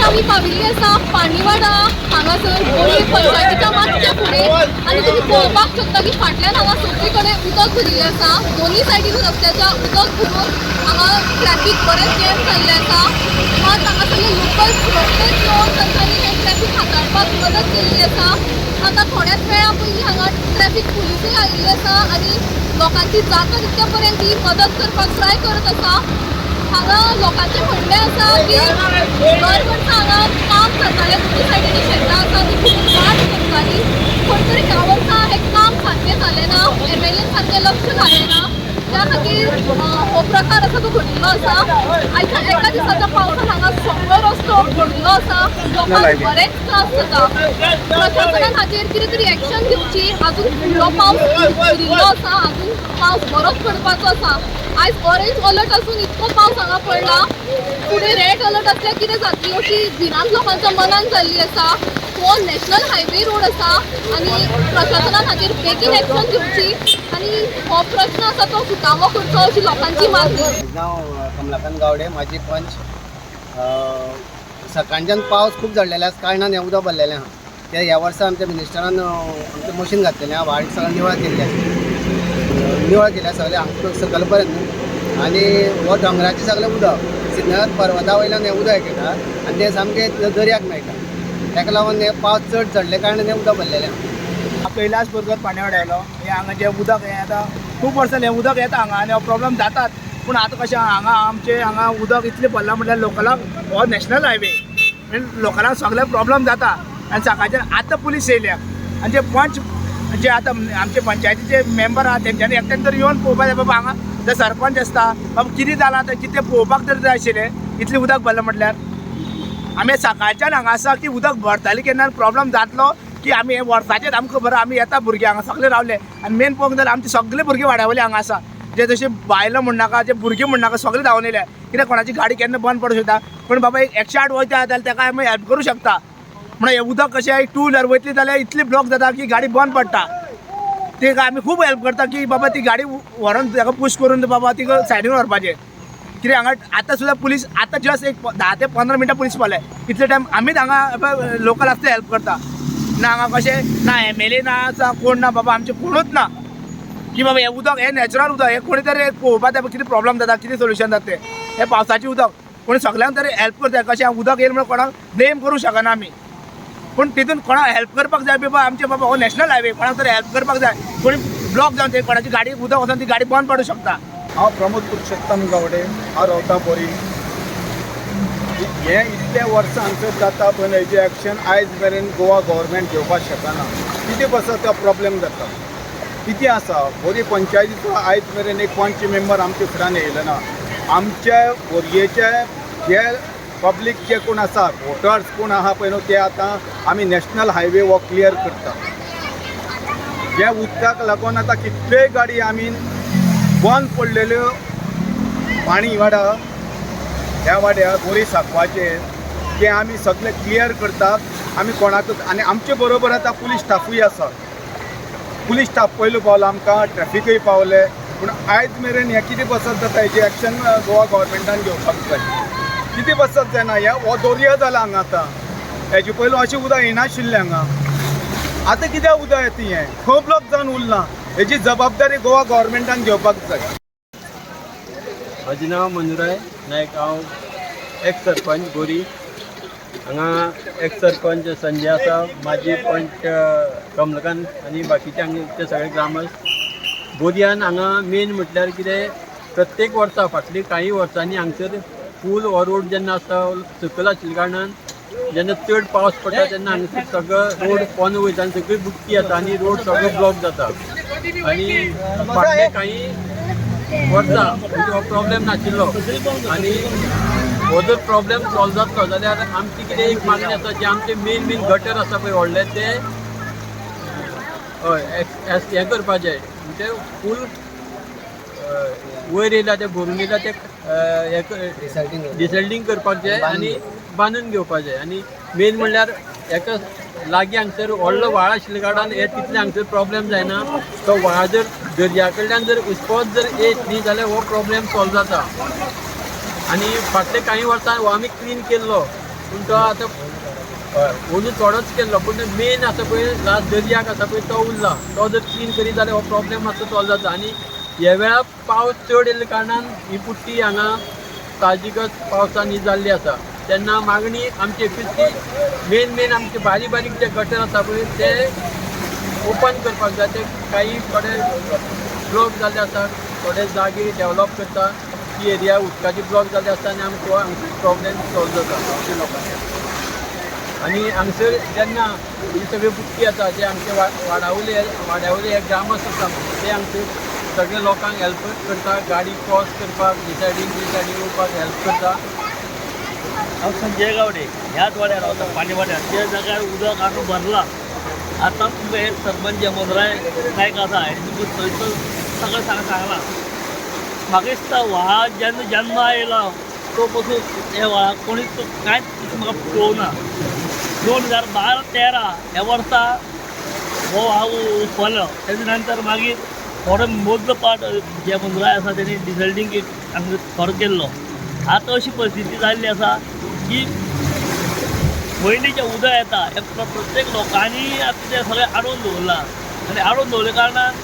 आतां आमी पाविल्ली आसा पाणीवाडा हांगासर बोरी पंचायतीच्या मातशे फुडें आनी तुमी पळोवपाक शकता की फाटल्यान हांगा सगळी कडेन उदक भरिल्लें आसा दोनूय सायडीन रस्त्याच्या उदक भरून हांगा ट्रॅफिक बरेंच जॅम जाल्लें आसा मात हांगासरले लोकल रोखडेच येवन तांच्यांनी हें ट्रॅफिक हाताळपाक मदत केल्ली आसा आतां थोड्याच वेळा पयलीं हांगा ट्रॅफिक पुलीसूय आयिल्ली आसा आनी लोकांची जाता तितके पर्यंत ही मदत करपाक ट्राय करत आसा हांगा लोकांचें म्हणणें आसा की दर वर्सा हांगा काम करताले दोनूय सायडीनी शेतां आसा ती खूब वाट करताली पूण तरी ह्या वर्सा हें काम सारकें जालें ना एमएलएन सारकें लक्ष घालें ना त्या खातीर हो प्रकार आसा तो घडिल्लो आसा आयच्या एका दिसाच्या पावसान हांगा सगळो रस्तो बुडिल्लो आसा लोकांक बरेच त्रास जाता प्रशासना खातीर कितें तरी एक्शन घेवची अजून फुडलो पावस भरिल्लो आसा अजून पावस बरोच पडपाचो आसा आयज ऑरेंज अलर्ट आसून इतको पावस हांगा पडला फुडें रेड अलर्ट आसल्यार कितें जातली अशी भिरांत लोकांच्या मनान जाल्ली आसा हो नॅशनल हायवे रोड आसा आनी प्रशासना खातीर बेगीन एक्शन घेवची आनी हो प्रश्न आसा तो सुटावो करचो अशी लोकांची मागणी नांव कमलाकांत गावडे माजी पंच सकाळच्यान पावस खूब झडलेले आसा कारणान हें उदक भरलेलें आहा ते ह्या वर्सा आमच्या मिनिस्टरान आमचें मशीन घातलेलें आहा वाड सगळें निवळ केल्लें निवळ केल्या सगळें हांगा सकयल पर्यंत आनी हो दोंगराचें सगळें उदक सिन्नर पर्वता वयल्यान हें उदक येता आनी तें सामकें दर्याक मेळटा ताका लागून हें पावस चड झडले कारणान हें उदक भरलेलें आहा कैलास बरोबर पाणीवाडा आयलो हे हांगा जे उदक हें आतां खूब वर्सांनी हें उदक येता हांगा आनी हो प्रॉब्लम जातात पूण आतां कशें हांगा आमचें हांगा उदक इतलें भरलां म्हटल्यार लोकलांक हो नॅशनल हायवे लोकलांक सगळे प्रॉब्लम जाता आनी सकाळच्यान आतां पुलीस येयल्या आनी जे पंच जे आतां आमचे पंचायतीचे मेंबर आहा तेंच्यांनी एकट्यान तर येवन पळोवपाक जाय बाबा हांगा जे सरपंच आसता बाबा कितें जालां तें कितें पळोवपाक तर जाय आशिल्लें इतलें उदक भरलें म्हटल्यार आमी सकाळच्यान हांगा आसा की उदक भरताली केन्ना प्रॉब्लम जातलो की आमी हे वर्साचेर आमकां बरं आमी येता भुरगे हांगा सगळे रावले आनी मेन पळोवंक जाल्यार आमचे सगळे भुरगे वाड्यावयले हांगा आसा जे जशे बायलो म्हणनाका जे भुरगे म्हणनाका सगळे धांवन येयले कित्याक कोणाची गाडी केन्ना बंद पडूं शकता पण बाबा एक 108 वयता जाल्यार ताका आमी हेल्प करूं शकता म्हणून हे उदक कशें एक 2 व्हिलर वयतली जाल्यार इतली ब्लॉक जाता की गाडी बंद पडटा ताका आमी खूब हेल्प करता की बाबा ती गाडी व्हरून ताका पुश करून बाबा तिका सायडीन व्हरपाचें कित्याक हांगा आतां सुद्दां पुलीस आतां जस्ट एक 10 ते 15 मिनटां पुलीस पावले इतले टायम आमीच हांगा लोकल आसता हेल्प करता ना हांगा कशें ना एमएलए ना आसा कोण ना बाबा आमचे कोणूच ना की बाबा हे उदक हे नॅचरल उदक हे कोणी तरी पळोवपाक जाय कितें प्रॉब्लम जाता कितें सोल्युशन जाता तें हे पावसाचें उदक कोणी सगळ्यांक तरी हेल्प करता कशें उदक येयलें म्हणून कोणाक ब्लेम करूं शकना आमी पूण तितून कोणाक हेल्प करपाक जाय बाबा आमचे बाबा हो नॅशनल हायवे कोणाक तरी हेल्प करपाक जाय कोणी ब्लॉक जावन ते कोणाची गाडी उदक वचून ती गाडी बंद पडूं शकता हांव प्रमोद पुरुषोत्तम गावडे हांव रावता बोरी हे इतले वर्सां हांगसर जाता पण हेजें एक्शन आयज मेरेन गोवा गव्हर्मेंट घेवपाक शकना कितें कसो तो प्रॉब्लेम जाता कितें आसा बोरी पंचायतीचो आयज मेरेन एक पंच मेंबर आमच्या फुड्यान येयलो ना आमचे बोरयेचे जे पब्लीक जे कोण आसा वोटर्स कोण आहा पळय न्हू ते आतां आमी नॅशनल हायवे हो क्लियर करता जे उदकाक लागून आतां कितल्योय गाडी आमी बंद पडलेल्यो पाणी वाडा ह्या वाड्यार बोरी सांकवाचे ते आमी सगळे क्लियर करतात आमी कोणाकूच आनी आमचे बरोबर आतां पुलीस स्टाफूय आसा पुलीस स्टाफ पयलो पावलो आमकां ट्रॅफिकूय पावले पूण आयज मेरेन हें कितें बसत जाता हेजें एक्शन गोवा गव्हर्मेंटान घेवपाक जाय कितें बसत जायना हे हो दर्या जाला हांगा आतां हेजे पयलू अशें उदक येनाशिल्लें हांगा आतां कित्याक उदक येता हें खंय ब्लॉक जावन उरलां हेजी जबाबदारी गोवा गव्हर्मेंटान घेवपाक जाय म्हजें नांव मंजुराय नायक हांव एक्स सरपंच बोरी हांगा एक्स सरपंच संजय आसा माजी पंच कमलकांत आनी बाकीचे हांगाचे सगळे ग्रामस्थ बोरयान हांगा मेन म्हटल्यार कितें प्रत्येक वर्सा फाटलीं काही वर्सांनी हांगसर पूल हो रोड जेन्ना आसता सकयल आशिल्ल्या कारणान जेन्ना चड पावस पडटा तेन्ना हांगासर सगळो रोड पोंद वयता आनी सगळी बुट्टी येता आनी रोड सगळो ब्लॉक जाता आनी फाटले काही वर्सां हो प्रॉब्लेम नाशिल्लो आनी हो जर प्रॉब्लेम सॉल्व जातलो जाल्यार आमची कितें एक मागणी आसा जे आमचे मेन गटर आसा पळय व्हडले ते हय हें करपाचें म्हणजे फूल वयर येयला ते भरून येयला ते डिसल्टींग करपाक जाय आनी बांदून घेवपाक जाय आनी मेन म्हणल्यार हेका लागीं हांगसर व्हडलो व्हाळ आशिल्ल्या कारणान हे तितले हांगसर प्रॉब्लेम जायना तो व्हाळ जर दर्या कडल्यान जर उसपोत जर येत न्ही जाल्यार हो प्रॉब्लेम सॉल्व जाता आनी फाटले काही वर्सां हो आमी क्लीन केल्लो पूण तो आतां अंदू थोडोच केल्लो पूण मेन आसा पळय लास्ट दर्याक आसा पळय तो उरला. तो जर क्लीन करीत जाल्यार हो प्रॉब्लेम मातसो सॉल्व जाता. आनी ह्या वेळार पावस चड येयल्ल्या कारणान ही पुट्टी हांगा साहजिकच पावसान ही जाल्ली आसा. तेन्ना मागणी आमची एकूच की मेन आमचे बारीक बारीक जे गटर आसा पळय ते ओपन करपाक जाय. ते काही थोडे ब्लॉक जाल्ले आसा, थोडे जागे डेवलॉप करता, ती एरिया उदकाची ब्लॉक जाल्ली आसता आनी आमचो प्रॉब्लेम सॉल्व जाता आमच्या लोकांचे. आनी हांगसर जेन्ना ही सगळी बुट्टी आसा जे आमचे वाड्यावयले हे ग्रामस्थ आसा ते हांगसर सगळे लोकांक हेल्प करता. गाडी क्रॉस करपाक ही सायडीन येवपाक हेल्प करता. हांव संजय गावडे ह्याच वाड्यार रावता पाणी वाड्यार. त्या जाग्यार उदक आतां भरला. आतां तुमकां एक सरपंच मोदराय नायक आसा हांवें तुमकां थंयसर सगळें सांगलां. म्हाका दिसता व्हाळ जेन्ना जन्म आयलो तो पसून हे व्हाळाक कोणीच कांयच म्हाका पळोवना. 2012-13 ह्या वर्सा हो व्हाळ उफलो. तेजे नंतर मागीर थोडो मदलो पार्ट जे मोदराय आसा तेणी डिसल्टींग हांगा थोडो केल्लो. आतां अशी परिस्थिती जाल्ली आसा की पयलीं जें उदक येता हें प्रत्येक लोकांनी आतां तें सगळें आडोवन दवरलां. आनी आडोवन दवरल्या कारणान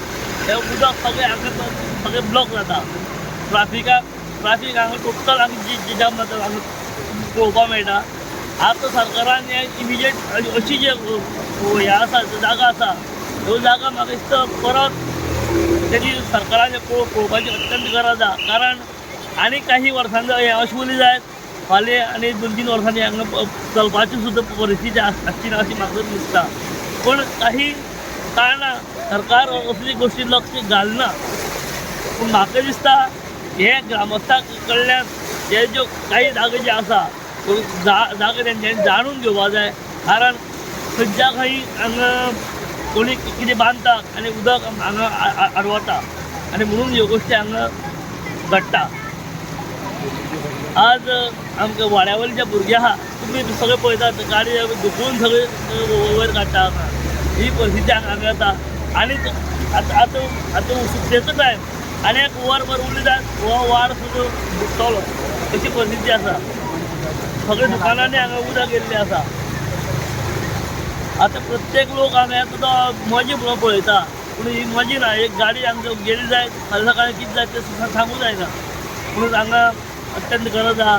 हें उदक सगळें हांगा सगळें ब्लॉक जाता. ट्राफीक हांगा टोटल हांगा जी जाम जाता हांगा पळोवपाक मेळटा. आतां सरकारान हें इमिजिएट अशी जे हें आसा जागा आसा ह्यो जागा म्हाका दिसता परत तेजी सरकारान पळोवपाची अत्यंत गरज आसा. कारण आनी काही वर्सांनी हें अशें उरलें जायत फाल्यां आनी 2-3 वर्सांनी हांगा चलपाची सुद्दां परिस्थिती आसची ना अशी म्हाका दिसता. पूण काही कारणां सरकार असली गोश्टी लक्ष घालना. पूण म्हाका दिसता हे ग्रामस्था कडल्यान हे ज्यो काही जागे जे आसा त्यो जागे तेंच्यांनी जाणून घेवपाक जाय. कारण खंयच्या खंय हांगा कोणी कितें बांदता आनी उदक हांगा आडवता आनी म्हणून ह्यो गोश्टी हांगा घडटा. आज आमकां वाड्यावयले जे भुरगे आहा तुमी सगळे पळयतात गाडी धुकून सगळे वयर काडटा. ही परिस्थिती हांगा येता. आनी आतां सुकतेचो टायम आनी एक वरभर उरली जायत हो वाड सुद्दां बुडटलो अशी परिस्थिती आसा. सगळे दुकानांनी हांगा उदक येयल्लें आसा. आतां प्रत्येक लोक हांगा येता तो मजा म्हणून पळयता पूण ही मजा ना. एक गाडी हांगा गेली जायत फाल्यां सकाळीं कितें जाय तें सांगूं जायना. म्हणून हांगा अत्यंत गरज आहा.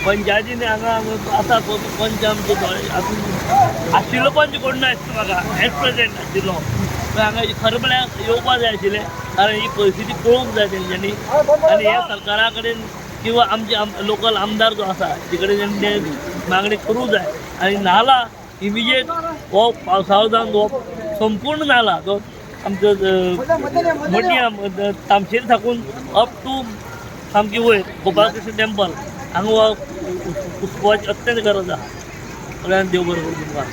पंचायतीन हांगा आसा पंच आमचो आशिल्लो पंच कोण ना दिसता म्हाका एट प्रेजेंट आशिल्लो. हांगा खरें म्हळ्यार येवपाक जाय आशिल्लें कारण ही परिस्थिती पळोवंक जाय तेंच्यांनी. आनी हे सरकारा कडेन किंवा आमचे लोकल आमदार जो आसा ते कडेन तेंच्यांनी मागणी करूंक जाय. आनी नाला इमिजिएट हो पावसाळो जावन हो संपूर्ण नाला तो आमचो मोटी तामशेर साकून अप टू सामकी वयर गोपालकृष्ण टेंपल हांगा उसपाची अत्यंत गरज आहा. सगळ्यांक देव बरें करूं तुमकां.